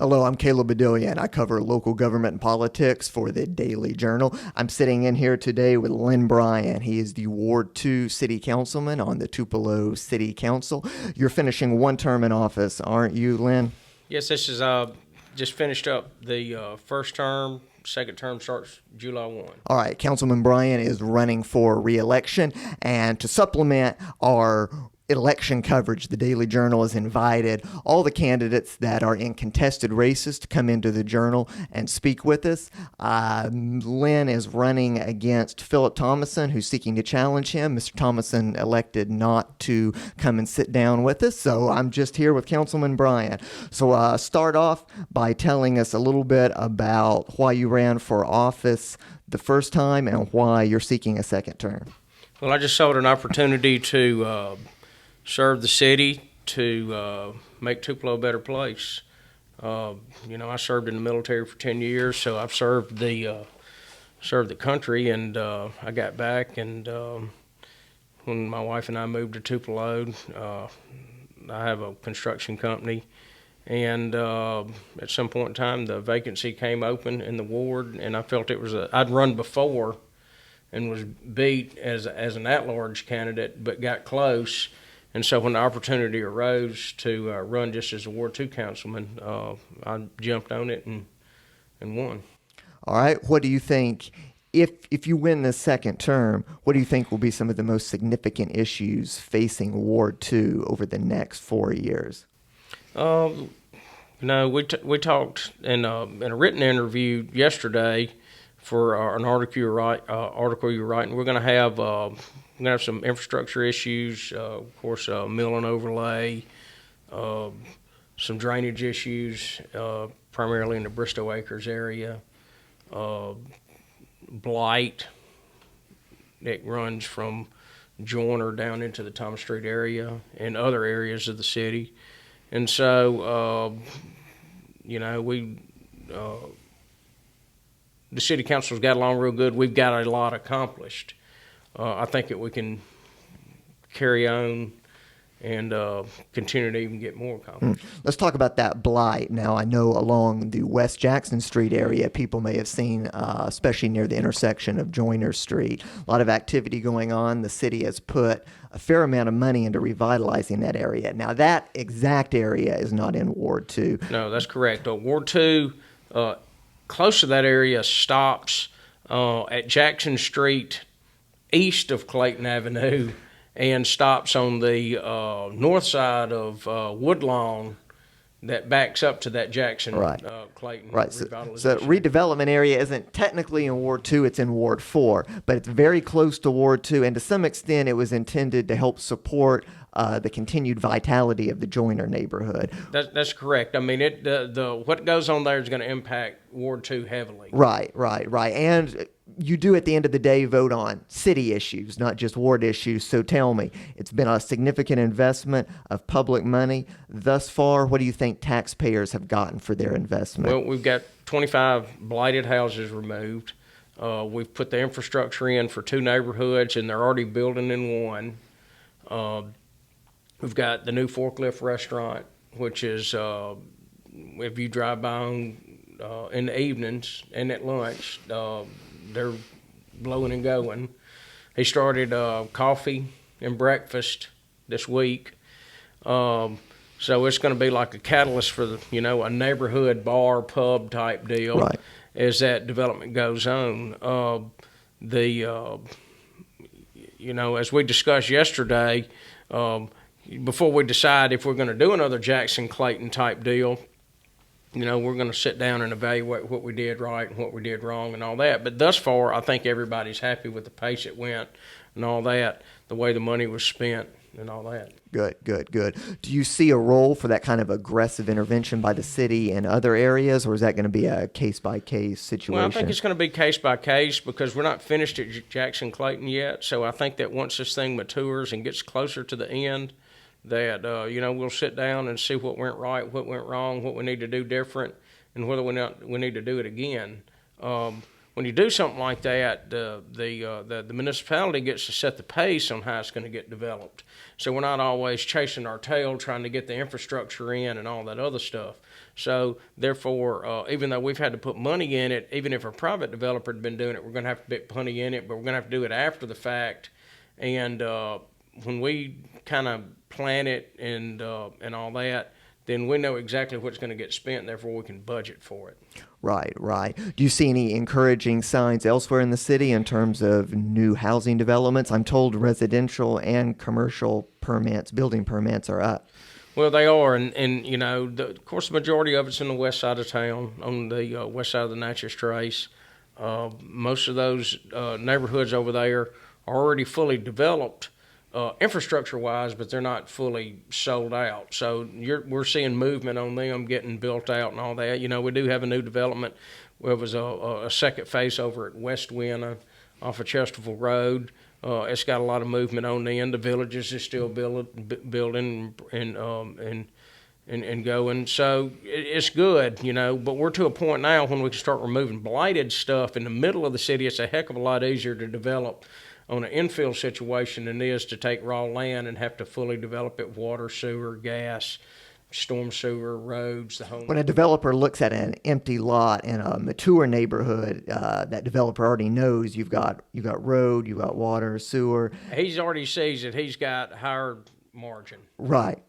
Hello, I'm Caleb Bedillion. I cover local government and politics for the Daily Journal. I'm sitting in here today with Lynn Bryan. He is the Ward 2 City Councilman on the Tupelo City Council. You're finishing one term in office, aren't you, Lynn? Yes, this is just finished up the first term. Second term starts July 1. All right, Councilman Bryan is running for re-election, and to supplement our election coverage, the Daily Journal has invited all the candidates that are in contested races to come into the Journal and speak with us. Lynn is running against Phillip Thomason, who's seeking to challenge him. Mr. Thomason elected not to come and sit down with us, so I'm just here with Councilman Bryan. So start off by telling us a little bit about why you ran for office the first time and why you're seeking a second term. Well, I just saw an opportunity to serve the city, to make Tupelo a better place. I served in the military for 10 years, so I've served the country, and I got back, and when my wife and I moved to Tupelo, I have a construction company, and at some point in time, the vacancy came open in the ward, and I felt I'd run before and was beat as an at-large candidate, but got close. And so when the opportunity arose to run just as a Ward 2 councilman, I jumped on it and won. All right. What do you think, if you win this second term, what do you think will be some of the most significant issues facing Ward 2 over the next 4 years? We talked in a written interview yesterday for an article you're writing. We're going to have some infrastructure issues, of course, mill and overlay, some drainage issues, primarily in the Bristow Acres area, blight that runs from Joyner down into the Thomas Street area and other areas of the city. And so, the city council's got along real good. We've got a lot accomplished. I think that we can carry on and continue to even get more accomplished. Let's talk about that blight. Now, I know along the West Jackson Street area, people may have seen, especially near the intersection of Joyner Street, a lot of activity going on. The city has put a fair amount of money into revitalizing that area. Now, that exact area is not in Ward 2. No, that's correct. Ward 2, close to that area, stops at Jackson Street east of Clayton Avenue and stops on the north side of Woodlawn that backs up to that Jackson Clayton revitalization. So redevelopment area isn't technically in Ward 2, it's in Ward 4, but it's very close to Ward 2, and to some extent it was intended to help support the continued vitality of the Joyner neighborhood. That's correct. I mean, what goes on there is going to impact Ward 2 heavily. Right. And you do, at the end of the day, vote on city issues, not just ward issues. So tell me, it's been a significant investment of public money. Thus far, what do you think taxpayers have gotten for their investment? Well, we've got 25 blighted houses removed. We've put the infrastructure in for 2 neighborhoods, and they're already building in one. We've got the new forklift restaurant, which is, if you drive by in the evenings and at lunch, they're blowing and going. He started coffee and breakfast this week. So it's going to be like a catalyst for a neighborhood bar, pub type deal as that development goes on. As we discussed yesterday, before we decide if we're going to do another Jackson Clayton type deal, we're going to sit down and evaluate what we did right and what we did wrong and all that. But thus far, I think everybody's happy with the pace it went and all that, the way the money was spent and all that. Good. Do you see a role for that kind of aggressive intervention by the city in other areas, or is that going to be a case-by-case situation? Well, I think it's going to be case-by-case because we're not finished at Jackson Clayton yet. So I think that once this thing matures and gets closer to the end, that we'll sit down and see what went right, what went wrong, what we need to do different, and whether we need to do it again. when you do something like that, the municipality gets to set the pace on how it's going to get developed. So we're not always chasing our tail trying to get the infrastructure in and all that other stuff. So therefore, even though we've had to put money in it, even if a private developer had been doing it, we're going to have to put money in it, but we're going to have to do it after the fact. And when we kind of plan it and all that, then we know exactly what's going to get spent, and therefore we can budget for it. Right, right. Do you see any encouraging signs elsewhere in the city in terms of new housing developments? I'm told residential and commercial permits, building permits, are up. Well, they are, and you know, of course, the majority of it's in the west side of town, on the west side of the Natchez Trace. Most of those neighborhoods over there are already fully developed, infrastructure-wise, but they're not fully sold out. So we're seeing movement on them getting built out and all that. You know, we do have a new development. There was a second phase over at West Winna off of Chesterville Road. It's got a lot of movement on the end. The villages is still building and going. So it's good, you know, but we're to a point now when we can start removing blighted stuff in the middle of the city. It's a heck of a lot easier to develop on an infill situation than it is to take raw land and have to fully develop it, water, sewer, gas, storm sewer, roads, the whole. When a developer looks at an empty lot in a mature neighborhood, that developer already knows you've got road, you've got water, sewer. He's already sees that he's got higher margin. Right.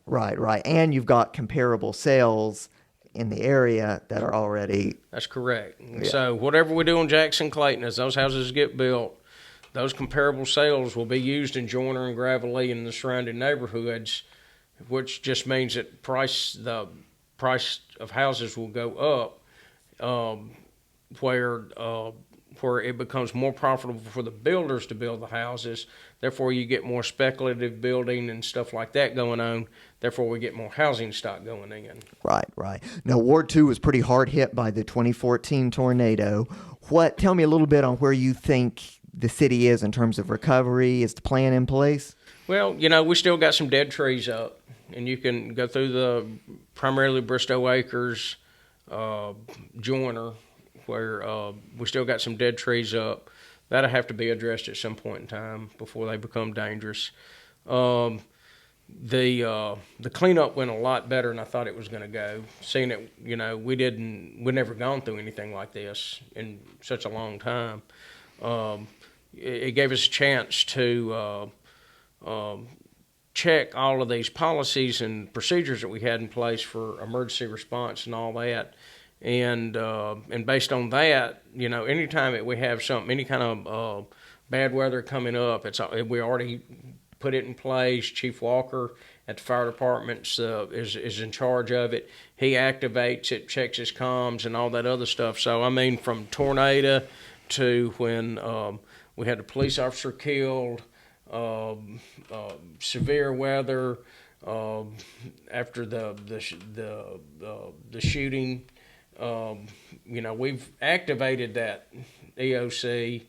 And you've got comparable sales in the area that are already. That's correct. Yeah. So whatever we do in Jackson Clayton, as those houses get built, those comparable sales will be used in Joyner and Gravelly and the surrounding neighborhoods, which just means that the price of houses will go up, where it becomes more profitable for the builders to build the houses. Therefore, you get more speculative building and stuff like that going on. Therefore, we get more housing stock going in. Right. Now, Ward 2 was pretty hard hit by the 2014 tornado. Tell me a little bit on where you think the city is in terms of recovery. Is the plan in place? Well, you know, we still got some dead trees up, and you can go through the primarily Bristow Acres, Joyner, where we still got some dead trees up. That'll have to be addressed at some point in time before they become dangerous. The cleanup went a lot better than I thought it was going to go. Seeing it, you know, we'd never gone through anything like this in such a long time. It gave us a chance to check all of these policies and procedures that we had in place for emergency response and all that. And based on that, you know, anytime that we have any kind of bad weather coming up, we already put it in place. Chief Walker at the fire department is in charge of it. He activates it, checks his comms, and all that other stuff. So I mean, from tornado to when we had a police officer killed, severe weather after the shooting. You know, we've activated that EOC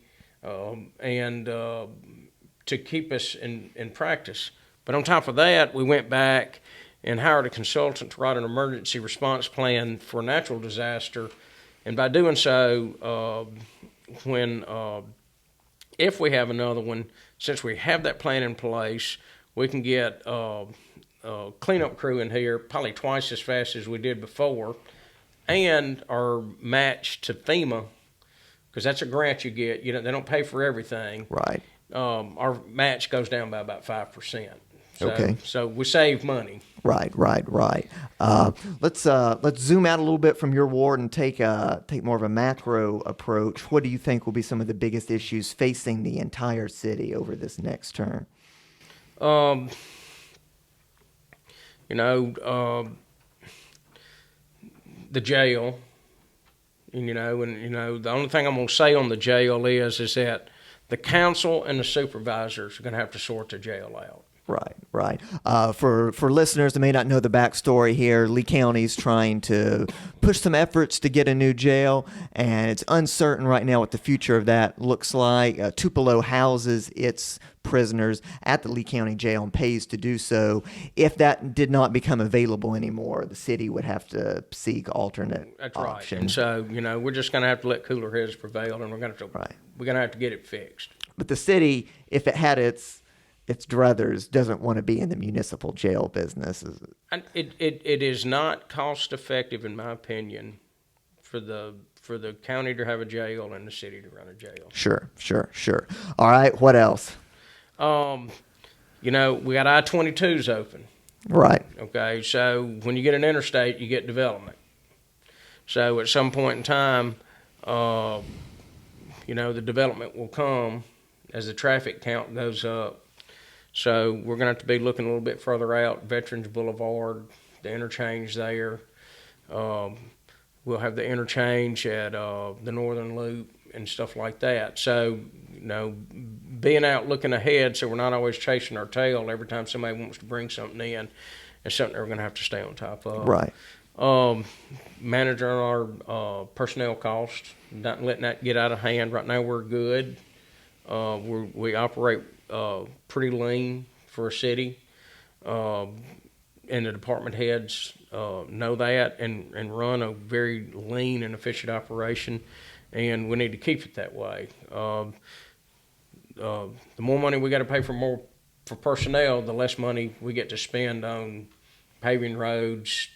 and to keep us in practice. But on top of that, we went back and hired a consultant to write an emergency response plan for a natural disaster. And by doing so, if we have another one, since we have that plan in place, we can get a cleanup crew in here probably twice as fast as we did before, and are matched to FEMA, because that's a grant you get. You know, they don't pay for everything. Right. Our match goes down by about 5%. Okay. So we save money. Right. Let's zoom out a little bit from your ward and take more of a macro approach. What do you think will be some of the biggest issues facing the entire city over this next term? You know, the jail. And the only thing I'm going to say on the jail is that the council and the supervisors are going to have to sort the jail out. Right, right. For listeners that may not know the backstory here, Lee County's trying to push some efforts to get a new jail, and it's uncertain right now what the future of that looks like. Tupelo houses its prisoners at the Lee County Jail and pays to do so. If that did not become available anymore, the city would have to seek alternate That's options. right. And so, we're just going to have to let cooler heads prevail, and we're going to have to get it fixed. But the city, if it had its druthers, doesn't want to be in the municipal jail business. And it is not cost effective, in my opinion, for the county to have a jail and the city to run a jail. Sure. All right, what else? We got I-22s open. Right. Okay, so when you get an interstate, you get development. So at some point in time, the development will come as the traffic count goes up. So we're going to have to be looking a little bit further out. Veterans Boulevard, the interchange there. We'll have the interchange at the Northern Loop and stuff like that. So, being out looking ahead, so we're not always chasing our tail every time somebody wants to bring something in, is something we're going to have to stay on top of. Right. Managing our personnel costs, not letting that get out of hand. Right now we're good. We operate pretty lean for a city, and the department heads know that and run a very lean and efficient operation, and we need to keep it that way. The more money we got to pay for personnel, the less money we get to spend on paving roads,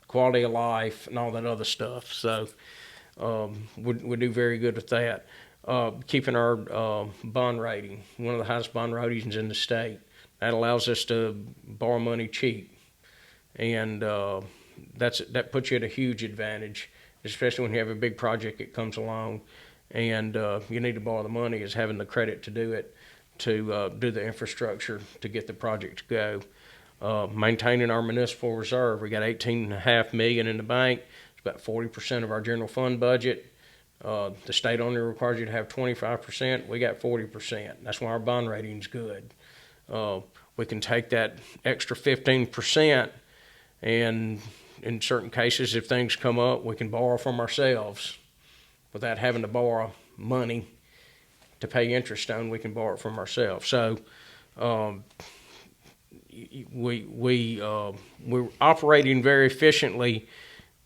quality of life, and all that other stuff. So we do very good with that. Keeping our bond rating, one of the highest bond ratings in the state. That allows us to borrow money cheap, and that puts you at a huge advantage, especially when you have a big project that comes along, and you need to borrow the money, is having the credit to do it, to do the infrastructure to get the project to go. Maintaining our municipal reserve, we got $18.5 million in the bank. It's about 40% of our general fund budget. The state only requires you to have 25%. We got 40%. That's why our bond rating's good. We can take that extra 15%, and in certain cases, if things come up, we can borrow from ourselves without having to borrow money to pay interest on. We can borrow it from ourselves. So we're operating very efficiently,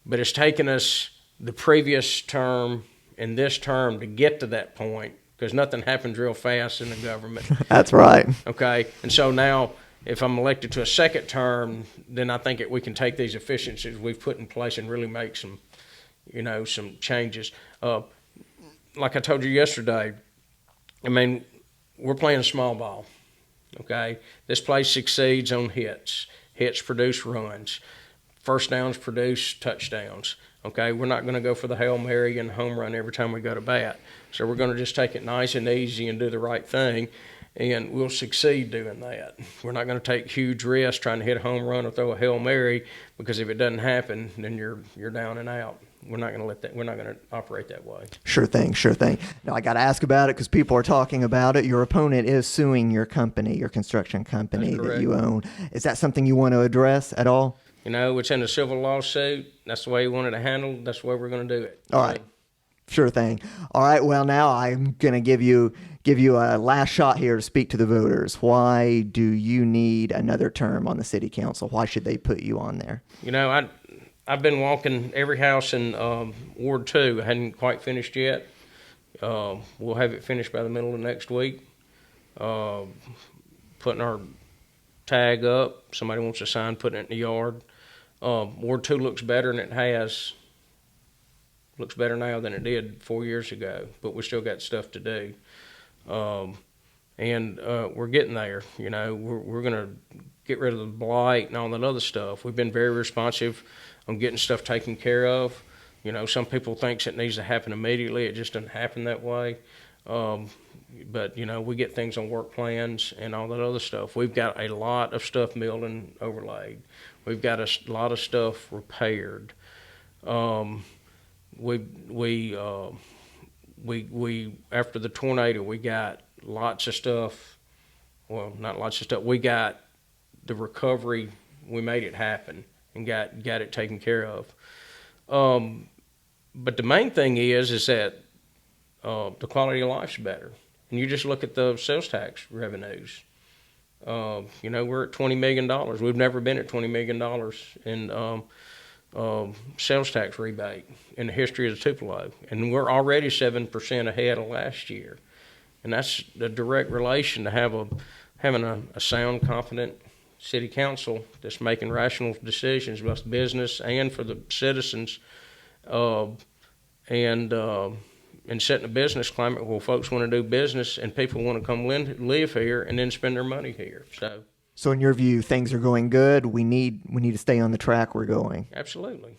but it's taken us the previous term and this term to get to that point, because nothing happens real fast in the government. That's right. Okay, and so now if I'm elected to a second term, then I think we can take these efficiencies we've put in place and really make some changes. Like I told you yesterday, we're playing small ball. Okay, this place succeeds on hits. Hits produce runs. First downs produce touchdowns. Okay, we're not going to go for the Hail Mary and home run every time we go to bat. So we're going to just take it nice and easy and do the right thing, and we'll succeed doing that. We're not going to take huge risks trying to hit a home run or throw a Hail Mary, because if it doesn't happen, then you're down and out. We're not going to let that. We're not going to operate that way. Sure thing. Now, I got to ask about it because people are talking about it. Your opponent is suing your company, your construction company that you own. Is that something you want to address at all? It's in a civil lawsuit. That's the way you wanted to handle. That's the way we're going to do it. All right. Sure thing. All right. Well, now I'm going to give you a last shot here to speak to the voters. Why do you need another term on the city council? Why should they put you on there? I've been walking every house in Ward 2. I hadn't quite finished yet. We'll have it finished by the middle of next week. Putting our tag up. Somebody wants a sign, putting it in the yard. Ward 2 looks better than it has. Looks better now than it did 4 years ago, but we still got stuff to do. And we're getting there. We're going to get rid of the blight and all that other stuff. We've been very responsive on getting stuff taken care of. Some people think it needs to happen immediately. It just doesn't happen that way. But we get things on work plans and all that other stuff. We've got a lot of stuff milled and overlaid. We've got a lot of stuff repaired. We after the tornado, we got lots of stuff well, not lots of stuff. We got the recovery. We made it happen and got it taken care of. But the main thing is that the quality of life's better. And you just look at the sales tax revenues. We're at $20 million. We've never been at $20 million in sales tax rebate in the history of the Tupelo. And we're already 7% ahead of last year. And that's a direct relation to having a sound, confident city council that's making rational decisions about the business and for the citizens, and setting a business climate where folks want to do business and people want to come live here and then spend their money here. So in your view, things are going good. We need to stay on the track we're going. Absolutely.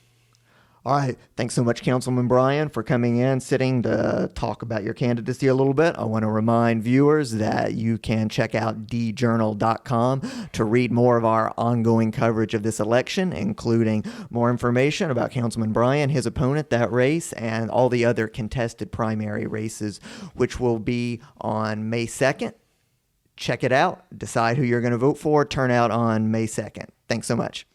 All right. Thanks so much, Councilman Bryan, for coming in, sitting to talk about your candidacy a little bit. I want to remind viewers that you can check out djournal.com to read more of our ongoing coverage of this election, including more information about Councilman Bryan, his opponent, that race, and all the other contested primary races, which will be on May 2nd. Check it out. Decide who you're going to vote for. Turn out on May 2nd. Thanks so much.